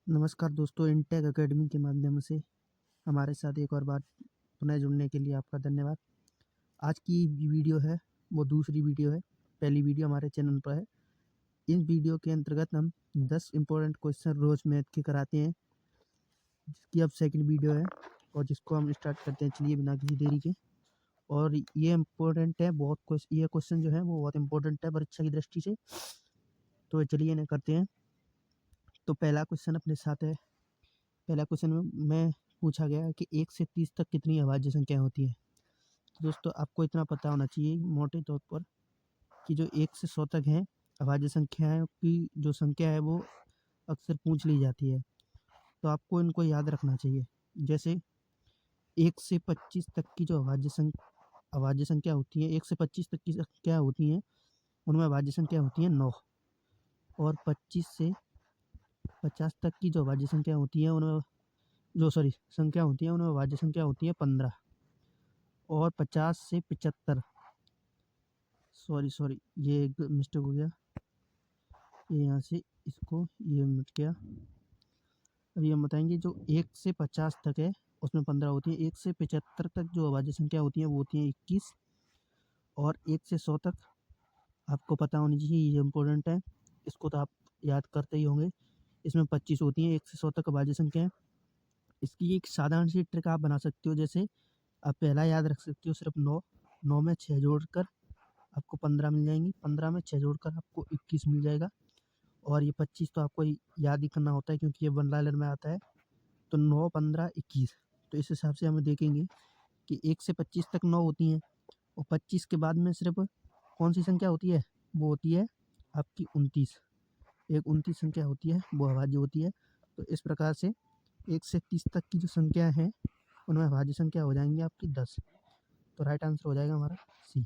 नमस्कार दोस्तों, intake academy के माध्यम से हमारे साथ एक और बार पुनः जुड़ने के लिए आपका धन्यवाद। आज की वीडियो है वो दूसरी वीडियो है, पहली वीडियो हमारे चैनल पर है। इस वीडियो के अंतर्गत हम 10 इम्पोर्टेंट क्वेश्चन रोज़ मैथ के कराते हैं, जिसकी अब सेकंड वीडियो है और जिसको हम स्टार्ट करते हैं। चलिए बिना किसी देरी के। और ये इम्पोर्टेंट है बहुत, ये क्वेश्चन जो है वो बहुत इम्पोर्टेंट है परीक्षा की दृष्टि से। तो चलिए इन्हें करते हैं। तो पहला क्वेश्चन अपने साथ है। पहला क्वेश्चन में पूछा गया है कि 1 से 30 तक कितनी अभाज्य संख्याएं होती है। तो दोस्तों आपको इतना पता होना चाहिए मोटे तौर पर कि जो 1 से 100 तक हैं अभाज्य संख्याओं की जो संख्या है वो अक्सर पूछ ली जाती है, तो आपको इनको याद रखना चाहिए। जैसे 1 से 25 तक की जो अभाज्य संख्या होती है, 1 से 25 तक की संख्या होती हैं उनमें अभाज्य संख्या होती है 9। और 25 से 50 तक की जो अभाज्य संख्या होती है उनमें संख्या होती है उनमें अभाज्य संख्या होती है 15। और 50 से 75 सॉरी ये एक मिस्टेक हो गया, ये यहाँ से इसको ये मिट गया। अभी हम बताएंगे जो 1 से 50 तक है उसमें 15 होती है। 1 से 75 तक जो अभाज्य संख्या होती है वो होती है 21। और 1 से 100 तक आपको पता होनी चाहिए, ये इम्पोर्टेंट है, इसको तो आप याद करते ही होंगे। इसमें 25 होती हैं 1 से 100 तक अभाज्य संख्या है। इसकी एक साधारण सी ट्रिक आप बना सकते हो। जैसे आप पहला याद रख सकते हो सिर्फ 9 में 6 जोड़कर आपको 15 मिल जाएंगी, 15 में 6 जोड़कर आपको 21 मिल जाएगा। और ये 25 तो आपको याद ही करना होता है क्योंकि ये वन लाइनर में आता है। तो 9, 15, 21। तो इस हिसाब से हम देखेंगे कि 1 से 25 तक 9 होती हैं और 25 के बाद में सिर्फ कौन सी संख्या होती है, वो होती है आपकी 29। एक 29 संख्या होती है वो अभाज्य होती है। तो इस प्रकार से 1 से 30 तक की जो संख्या है उनमें अभाज्य संख्या हो जाएंगी आपकी 10। तो राइट आंसर हो जाएगा हमारा सी।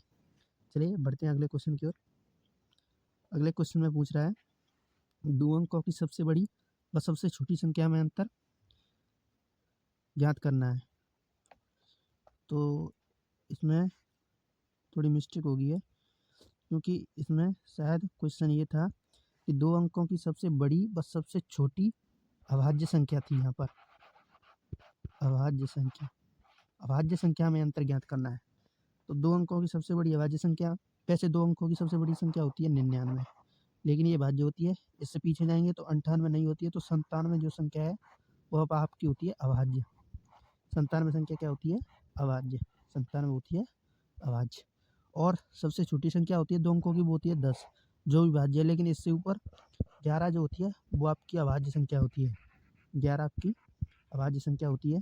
चलिए बढ़ते हैं अगले क्वेश्चन की ओर। अगले क्वेश्चन में पूछ रहा है 2 अंकों की सबसे बड़ी व सबसे छोटी संख्या में अंतर ज्ञात करना है। तो इसमें थोड़ी मिस्टेक हो गई है क्योंकि इसमें शायद क्वेश्चन ये था कि 2 अंकों की सबसे बड़ी व सबसे छोटी अभाज्य संख्या थी। यहाँ पर अभाज्य संख्या में अंतर ज्ञात करना है। तो 2 अंकों की सबसे बड़ी अभाज्य संख्या, वैसे 2 अंकों की सबसे बड़ी संख्या होती है 99, लेकिन ये भाज्य होती है। इससे पीछे जाएंगे तो 98 नहीं होती है। तो 97 जो संख्या है वह आपकी होती है अभाज्य। 97 संख्या क्या होती है, अभाज्य। 97 होती है अभाज्य। और सबसे छोटी संख्या होती है 2 अंकों की, वो होती है 10, जो भी भाज्य है। लेकिन इससे ऊपर 11 जो होती है वो आपकी अभाज्य संख्या होती है। 11 आपकी अभाज्य संख्या होती है।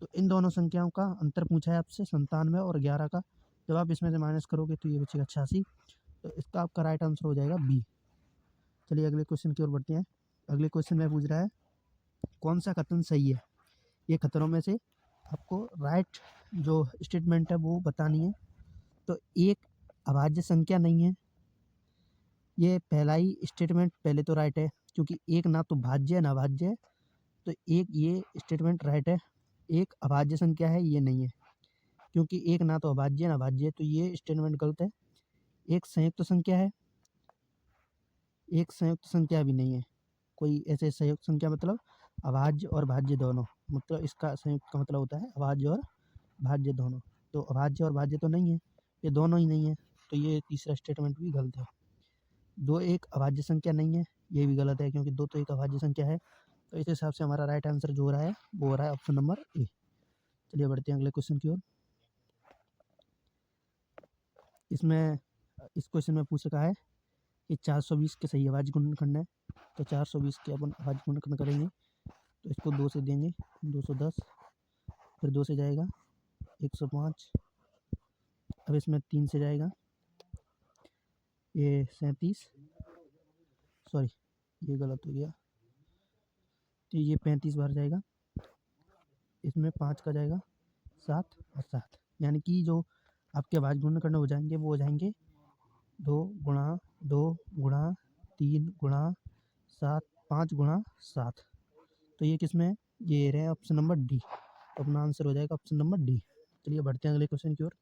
तो इन दोनों संख्याओं का अंतर पूछा है आपसे, 97 और 11 का। जब आप इसमें से माइनस करोगे तो ये बचेगा 86। तो इसका आपका राइट आंसर हो जाएगा बी। चलिए अगले क्वेश्चन की ओर बढ़ते हैं। अगले क्वेश्चन में पूछ रहा है कौन सा कथन सही है। ये कथनों में से आपको राइट जो स्टेटमेंट है वो बतानी है। तो एक अभाज्य संख्या नहीं है, ये पहला ही स्टेटमेंट पहले तो राइट है क्योंकि एक ना तो भाज्य है ना अभाज्य है। तो एक ये स्टेटमेंट राइट है। एक अभाज्य संख्या है ये नहीं है क्योंकि एक ना तो अभाज्य है ना भाज्य है, तो ये स्टेटमेंट गलत है। एक संयुक्त संख्या है, एक संयुक्त संख्या भी नहीं है। कोई ऐसे संयुक्त संख्या मतलब अभाज्य और भाज्य दोनों, मतलब इसका संयुक्त का मतलब होता है अभाज्य और भाज्य दोनों। तो अभाज्य और भाज्य तो नहीं है, ये दोनों ही नहीं है। तो ये तीसरा स्टेटमेंट भी गलत है। 2 एक अभाज्य संख्या नहीं है, ये भी गलत है क्योंकि 2 तो एक अभाज्य संख्या है। तो इस हिसाब से हमारा राइट आंसर जो हो रहा है वो हो रहा है ऑप्शन नंबर ए। चलिए बढ़ते हैं अगले क्वेश्चन की ओर। इसमें इस क्वेश्चन में पूछ रखा है कि 420 के सही अभाज्य गुणनखंड है। तो 420 के अपन अभाज्य गुणनखंड करेंगे तो इसको 2 से देंगे, 210, फिर 2 से जाएगा 105। अब इसमें 3 से जाएगा ये 37, सॉरी ये गलत हो गया। तो ये 35 बार जाएगा, इसमें 5 का जाएगा 7 और 7, यानी कि जो आपके अभाज्य गुणनखंड हो जाएंगे वो हो जाएंगे 2 गुणा 2 गुणा 3 गुणा 7, 5 गुणा 7। तो ये किस में है, ये रहे ऑप्शन नंबर डी। तो अपना आंसर हो जाएगा ऑप्शन नंबर डी। चलिए बढ़ते हैं अगले क्वेश्चन की ओर।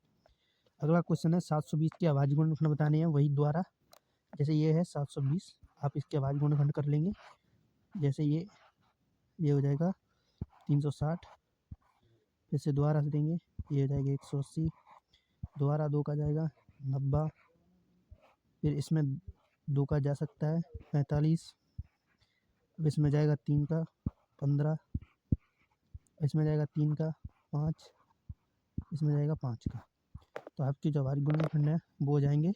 अगला क्वेश्चन है 720 के अभाज्य गुणनखंड बताने हैं वही द्वारा। जैसे ये है 720, आप इसके अभाज्य गुणनखंड कर लेंगे। जैसे ये ये हो जाएगा 360, फिर से दोबारा से देंगे ये हो जाएगा 180, दोबारा 2 का जाएगा 90, फिर इसमें 2 का जा सकता है 45, अब इसमें जाएगा 3 का 15, इसमें जाएगा 3 का 5, इसमें जाएगा 5 का। तो आपकी जो हमारी गुणनखंड है वो हो जाएंगे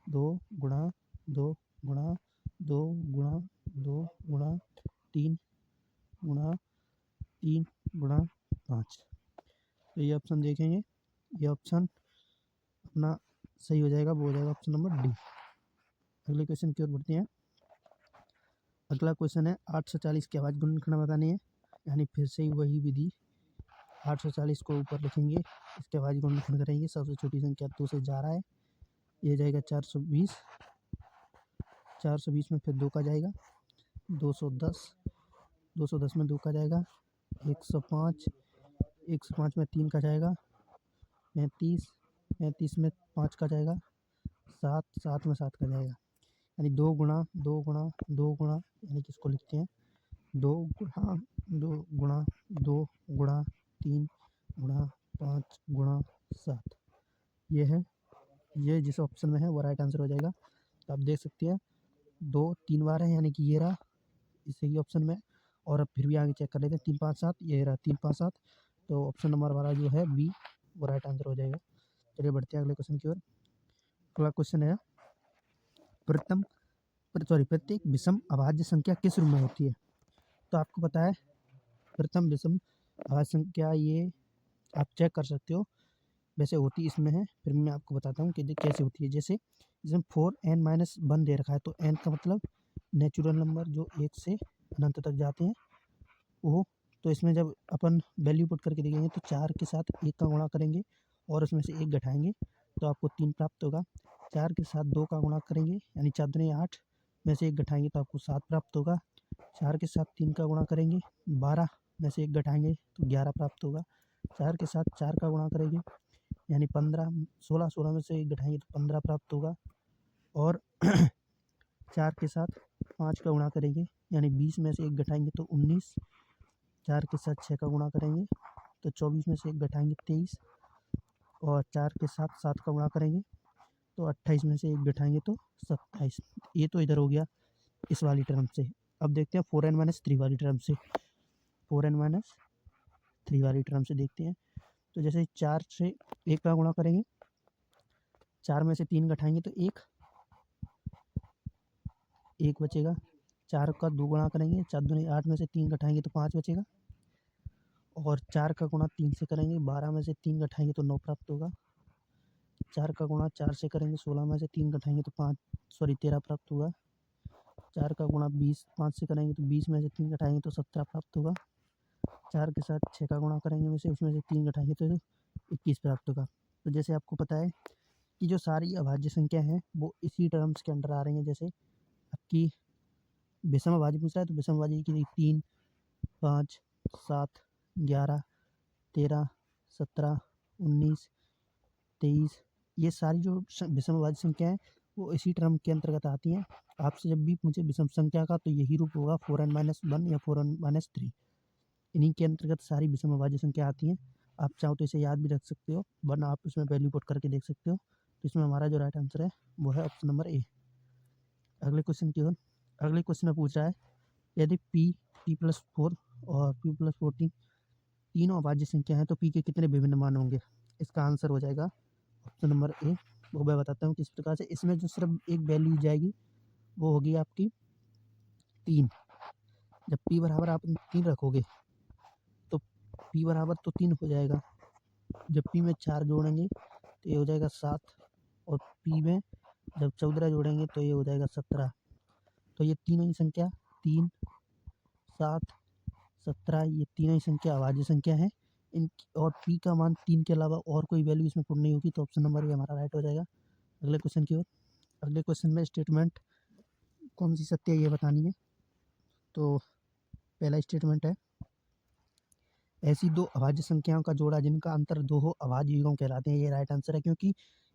2 गुणा 2 गुणा 2 गुणा 2 गुणा 3 गुणा 3 गुणा 5। तो ये ऑप्शन देखेंगे, ये ऑप्शन अपना सही हो जाएगा, वो हो जाएगा ऑप्शन नंबर डी। अगले क्वेश्चन की ओर बढ़ते हैं। अगला क्वेश्चन है 840 के अभाज्य गुणनखंड बतानी है, यानी फिर से वही विधि 840 को ऊपर लिखेंगे, इसके अभाज्य गुणनखंड करेंगे। सबसे छोटी संख्या 2 से जा रहा है, ये जाएगा 420, 420 में फिर 2 का जाएगा 210, 210 में 2 का जाएगा 105, 105 में 3 का जाएगा 35, 35 में 5 का जाएगा 7, 7 में 7 का जाएगा, यानी 2 गुणा 2 गुणा 2 गुणा, यानी कि इसको लिखते हैं 2 गुणा 2 गुणा 2 गुणा 3 गुणा 5 गुणा 7। ये है, ये जिस ऑप्शन में है वो राइट आंसर हो जाएगा। तो आप देख सकते हैं 2 3 बार है, यानी कि ये रहा इस सही ऑप्शन में। और अब फिर भी आगे चेक कर लेते हैं 3 5 7, ये रहा 3 5 7। तो ऑप्शन नंबर हमारा जो है बी वो राइट आंसर हो जाएगा। चलिए बढ़ते हैं अगले क्वेश्चन की ओर। अगला क्वेश्चन है प्रत्येक विषम अभाज्य संख्या किस रूप में होती है। तो आपको पता है प्रथम विषम अभाज्य संख्या ये आप चेक कर सकते हो, वैसे होती इसमें है, फिर मैं आपको बताता हूँ कि कैसे होती है। जैसे इसमें 4n-1 दे रखा है, तो n का मतलब नेचुरल नंबर जो 1 से अनंत तक जाते हैं वो। तो इसमें जब अपन वैल्यू पुट करके देखेंगे तो 4 के साथ 1 का गुणा करेंगे और उसमें से 1 घटाएंगे तो आपको 3 प्राप्त होगा। 4 के साथ 2 का गुणा करेंगे, यानी 4 दूनी 8 में से 1 घटाएंगे तो आपको 7 प्राप्त होगा। 4 के साथ 3 का गुणा करेंगे, 12 में से 1 घटाएंगे तो 11 प्राप्त होगा। 4 के साथ 4 का गुणा करेंगे, यानी 15, 16, 16 में से 1 घटाएंगे तो 15 प्राप्त होगा। और 4 के साथ 5 का गुणा करेंगे, यानी 20 में से 1 घटाएंगे तो 19। 4 के साथ 6 का गुणा करेंगे तो 24 में से 1 घटाएंगे 23। और 4 के साथ 7 का गुणा करेंगे तो 28 में से 1 घटाएंगे तो 27। ये तो इधर हो गया इस वाली टर्म से। अब देखते हैं 4n-3 वाली टर्म से। 4n-3 वाली टर्म से देखते हैं। तो जैसे 4 से 1 का गुणा करेंगे, 4 में से 3 घटाएंगे तो 1 बचेगा। 4 का 2 गुणा करेंगे, 4 दूनी 8 में से 3 घटाएंगे तो 5 बचेगा। और 4 का गुणा 3 से करेंगे, 12 में से 3 घटाएंगे तो 9 प्राप्त होगा। 4 का गुणा 4 से करेंगे, 16 में से 3 घटाएंगे तो 13 प्राप्त होगा। 4 का गुणा 5 से करेंगे तो 20 में से 3 घटाएंगे तो 17 प्राप्त होगा। 4 के साथ 6 का गुणा करेंगे, उसमें से 3 घटाएंगे तो 21 प्राप्त होगा। तो जैसे आपको पता है कि जो सारी अभाज्य संख्या हैं वो इसी टर्म्स के अंडर आ रही हैं। जैसे आपकी विषम अभाज्य पूछ रहा है तो विषम अभाज्य की 3, 5, 7, 11, 13, 17, 19, 23, ये सारी जो विषम अभाज्य संख्या है वो इसी टर्म के अंतर्गत आती हैं। आपसे जब भी पूछे विषम संख्या का तो यही रूप होगा 4n-1 या 4n-3, इन्हीं के अंतर्गत सारी विषम अभाज्य संख्या आती हैं। आप चाहो तो इसे याद भी रख सकते हो, वरना आप इसमें वैल्यू पुट करके देख सकते हो। तो इसमें हमारा जो राइट आंसर है वो है ऑप्शन नंबर ए। अगले क्वेश्चन की ओर। अगले क्वेश्चन में पूछ रहा है यदि p+4 और p+14 तीनों अभाज्य संख्या हैं तो p के कितने विभिन्न मान होंगे। इसका आंसर हो जाएगा ऑप्शन नंबर ए। वो मैं बताता हूँ किस प्रकार से। इसमें जो सिर्फ एक वैल्यू जाएगी वो होगी आपकी 3। जब p बराबर आप 3 रखोगे तो p बराबर तो 3 हो जाएगा। जब p में 4 जोड़ेंगे तो ये हो जाएगा 7, और p में जब 14 जोड़ेंगे तो ये हो जाएगा 17। तो ये तीनों ही संख्या 3, 7, 17 ये तीनों ही संख्या अभाज्य संख्या है। और p का मान 3 के अलावा और कोई वैल्यू इसमें पुट नहीं होगी, तो ऑप्शन नंबर ए हमारा राइट हो जाएगा। अगले क्वेश्चन की ओर। अगले क्वेश्चन में स्टेटमेंट कौन सी सत्य है ये बतानी है। तो पहला स्टेटमेंट है ऐसी दो अभाज्य संख्याओं का जोड़ा जिनका अंतर 2 हो अभाज्य युग्म कहलाते हैं। ये राइट आंसर है, क्योंकि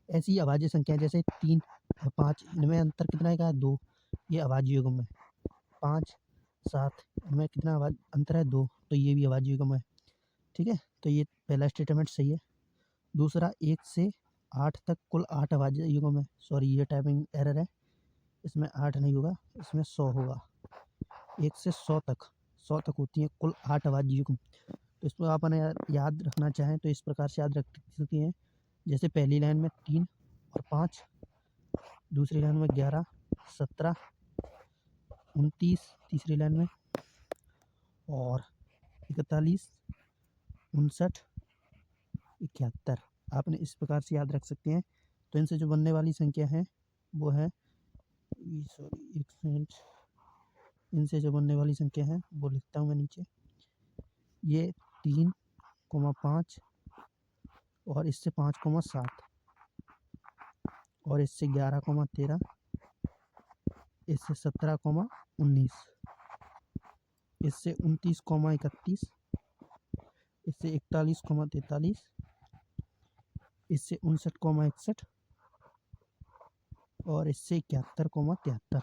ऐसी अभाज्य संख्या जैसे 3 और 5 इनमें अंतर कितना है, 2, ये अभाज्य युग्म है। 5 7 में कितना आवाज अंतर है 2, तो ये भी अभाज्य युग्म है। ठीक है, तो ये पहला स्टेटमेंट सही है। दूसरा 1 से 8 तक कुल 8 अभाज्य युग्म है। सॉरी, ये टाइपिंग एरर है, इसमें 8 नहीं होगा, इसमें 100 होगा। 1 से 100 तक होती है कुल 8 अभाज्य युग्म। तो इसको आप याद रखना चाहें तो इस प्रकार से याद रख सकते हैं। जैसे पहली लाइन में 3 और 5, दूसरी लाइन में 11, 17, 29, तीसरी लाइन में, और 41, 59, 71। आपने इस प्रकार से याद रख सकते हैं। तो इनसे जो बनने वाली संख्या है वो है, सॉरी 1 मिनट, इनसे जो बनने वाली संख्या है वो लिखता हूँ मैं नीचे। ये 3,5 और इससे 5,7 और इससे 11,13, इससे 17,19, इससे 29,31, इससे 41,43, इससे 59,61 और इससे 71,73।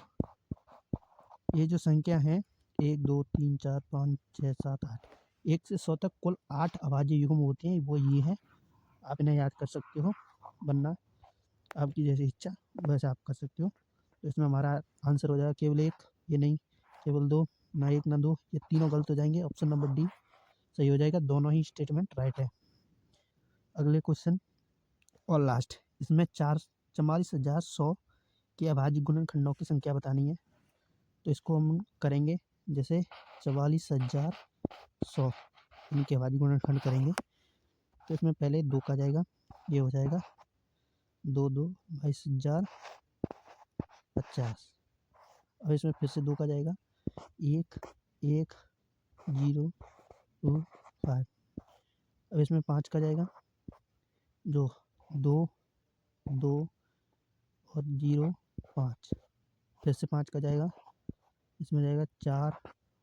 ये जो संख्या है 1 2 3 4 5 6 7 8, 1 से 100 तक कुल 8 अभाज्य युग्म होते हैं, वो ये है। आप इन्हें याद कर सकते हो, वरना आपकी जैसी इच्छा वैसे आप कर सकते हो। तो इसमें हमारा आंसर हो जाएगा केवल 1, ये नहीं केवल 2, ना 1 ना 2, ये तीनों गलत हो जाएंगे। ऑप्शन नंबर डी सही हो जाएगा, दोनों ही स्टेटमेंट राइट है। अगले क्वेश्चन और लास्ट, इसमें 44,100 के अभाज्य गुणनखंडों की संख्या बतानी है। तो इसको हम करेंगे जैसे 44,100 इनके अभाज्य गुणनखंड करेंगे। तो इसमें पहले 2 का जाएगा, ये हो जाएगा 2 2 22,50। अब इसमें फिर से 2 का जाएगा, 1 1 0 2 5। अब इसमें 5 का जाएगा, जो 2 2 और 0 5। फिर से 5 का जाएगा, इसमें जाएगा 4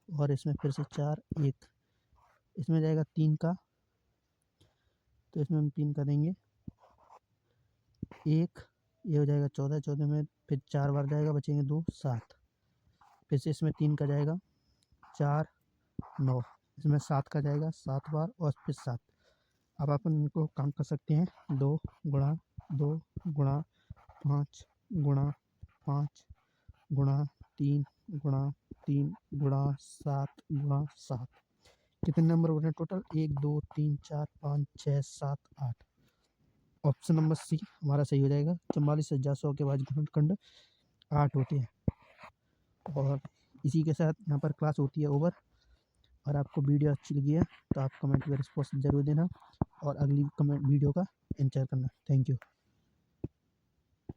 और इसमें फिर से 4 1। इसमें जाएगा 3 का, तो इसमें हम 3 का देंगे 1, ये हो जाएगा 14, 14 में फिर 4 बार जाएगा, बचेंगे 2 7। फिर से इसमें 3 का जाएगा 4 9, इसमें 7 का जाएगा 7 बार और फिर 7। अब आप इनको काउंट कर सकते हैं, 2 गुणा 2 गुणा 5 गुणा 5 गुणा 3 गुणा 3 गुणा 7 गुणा 7। कितने नंबर बने टोटल? 1 2 3 4 5 6 7 8। ऑप्शन नंबर सी हमारा सही हो जाएगा। 44,100 के बाद गुणनखंड 8 होते हैं। और इसी के साथ यहाँ पर क्लास होती है ओवर। और आपको वीडियो अच्छी लगी है तो आप कमेंट में रिस्पॉन्स जरूर देना और अगली कमेंट वीडियो का इंतजार करना। Thank you.